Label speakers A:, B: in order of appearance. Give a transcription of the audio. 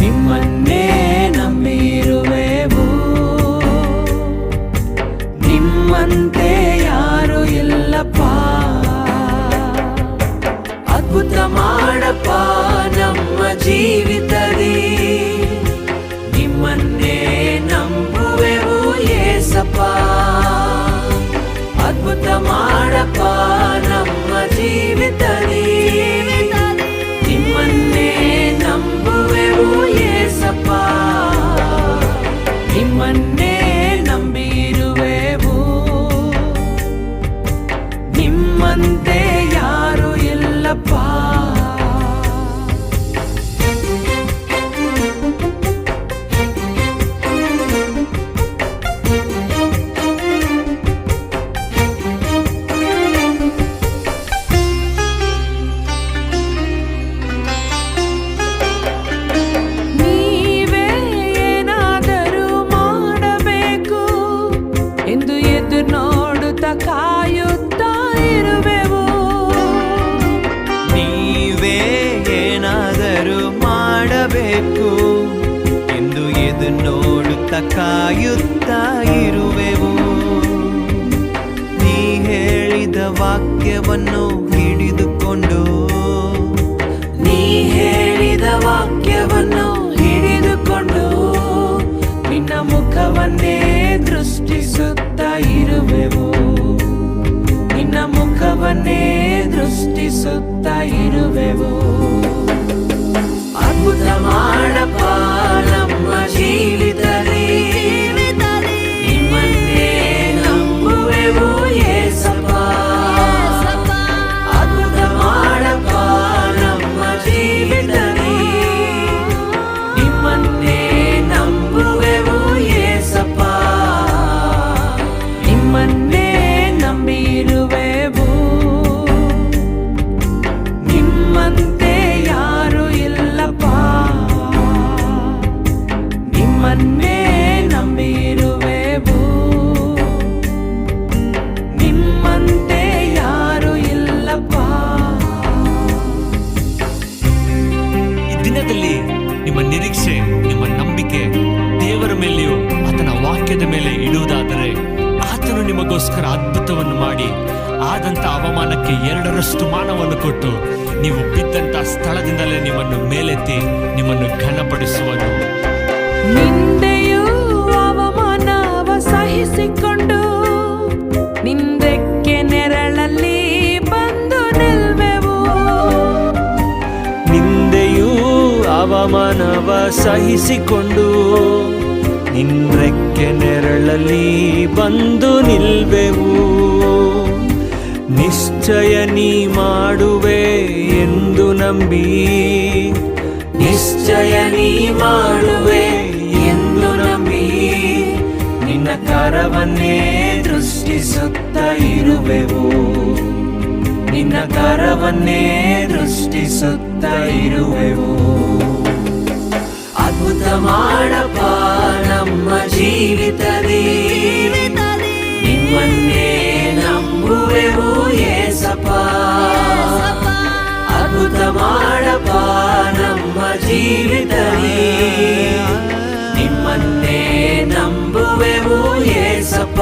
A: ನಿಮ್ಮನ್ನೇ ನಂಬಿರುವೆವು, ನಿಮ್ಮಂತೆ ಯಾರು ಇಲ್ಲಪ್ಪ. ಅದ್ಭುತ ಮಾಡಪ್ಪ ನಮ್ಮ ಜೀವಿತದಿ, ನಿಮ್ಮನ್ನೇ ನಂಬುವೆವು ಯೇಸಪ್ಪ. ಅದ್ಭುತ ಮಾಡಪ್ಪ ನಮ್ಮ ಜೀವಿತದಿ, ನಿಮ್ಮನ್ನೇ ನಂಬುವೆವು ಯೇಸಪ್ಪ. ನಿಮ್ಮನ್ನೇ ನಂಬಿರುವೆವು, ನಿಮ್ಮಂತೆ ಯಾರು ಇಲ್ಲಪ್ಪ. ಕಾಯುತ್ತಾ ಇರುವೆವು,
B: ನೀವೇ ಏನಾದರೂ ಮಾಡಬೇಕು ಎಂದು ಎದು ನೋಡುತ್ತಾ ಕಾಯುತ್ತಾ ಇರುವೆವು. ನೀ ಹೇಳಿದ ವಾಕ್ಯವನ್ನು ಹಿಡಿದುಕೊಂಡು,
A: ನೀ ಹೇಳಿದ ವಾಕ್ಯವನ್ನು ಹಿಡಿದುಕೊಂಡು ನಿನ್ನ ಮುಖವನ್ನೇ ದೃಷ್ಟಿಸುತ್ತಾ ಇರುವೆವು, ನಿನ್ನ ಮುಖವನ್ನೇ ದೃಷ್ಟಿಸುತ್ತಾ ಇರುವೆವು. ಅದ್ಭುತ ಮಾಡಪ್ಪ ನಮ್ಮ ಜೀವಿತದಲ್ಲಿ, ನಿಮ್ಮನ್ನೇ ನಂಬುವೆವು ಯೇಸಪ್ಪ. ಅದ್ಭುತ ಮಾಡಪ್ಪ ನಮ್ಮ ಜೀವಿತದಲ್ಲಿ, ನಿಮ್ಮನ್ನೇ ನಂಬುವೆವು ಯೇಸಪ್ಪ. ನಿಮ್ಮನ್ನೇ ನಂಬಿರುವೆವು, ನಿಮ್ಮಂತೆ ಯಾರು ಇಲ್ಲಪ್ಪ. ನಿಮ್ಮನ್ನೇ ನಂಬಿರುವೆವು, ನಿಮ್ಮಂತೆ ಯಾರು ಇಲ್ಲಪ್ಪ.
C: ಈ ದಿನದಲ್ಲಿ ನಿಮ್ಮ ನಿರೀಕ್ಷೆ, ನಿಮ್ಮ ನಂಬಿಕೆ ದೇವರ ಮೇಲೆಯೂ ಆತನ ವಾಕ್ಯದ ಮೇಲೆ ಇಡುವುದಾದರೆ, ಆತನು ನಿಮಗೋಸ್ಕರ ಅದ್ಭುತವನ್ನು ಮಾಡಿ ಆದಂಥ ಅವಮಾನಕ್ಕೆ 2ರಷ್ಟು ಮಾನವನ್ನು ಕೊಟ್ಟು ನೀವು ಬಿದ್ದಂಥ ಸ್ಥಳದಿಂದಲೇ ನಿಮ್ಮನ್ನು ಮೇಲೆತ್ತಿ ನಿಮ್ಮನ್ನು ಘನಪಡಿಸುವನು.
A: ನಿಂದೆಯೂ ಅವಮಾನವ ಸಹಿಸಿಕೊಂಡು ನಿಂದಕ್ಕೆ ನೆರಳಲ್ಲಿ ಬಂದು ನಿಲ್ವೆವು,
B: ನಿಂದೆಯೂ ಅವಮಾನವ ಸಹಿಸಿಕೊಂಡು ನಿನ್ರೆಕ್ಕೆ ನೆರಳಲ್ಲಿ ಬಂದು ನಿಲ್ವೆವು. ನಿಶ್ಚಯ ನೀ ಮಾಡುವೆ ಎಂದು ನಂಬಿ,
A: ನಿಶ್ಚಯ ನೀ ಮಾಡುವೆ ಎಂದು ನಂಬಿ ನಿನ್ನ ಕರವನ್ನೇ ದೃಷ್ಟಿಸುತ್ತಾ ಇರುವೆವು, ನಿನ್ನ ಕರವನ್ನೇ ದೃಷ್ಟಿಸುತ್ತಾ ಇರುವೆವು. ಅದ್ಭುತ ಮಾಡಪ್ಪ ನಮ್ಮ ಜೀವಿತದಿ, ನಿಮ್ಮನ್ನೇ ನಂಬುವೆವು ಯೇಸಪ್ಪ. ಅದ್ಭುತ ಮಾಡಪ್ಪ ನಮ್ಮ ಜೀವಿತದಿ, ನಿಮ್ಮನ್ನೇ ನಂಬುವೆವು ಯೇಸಪ್ಪ.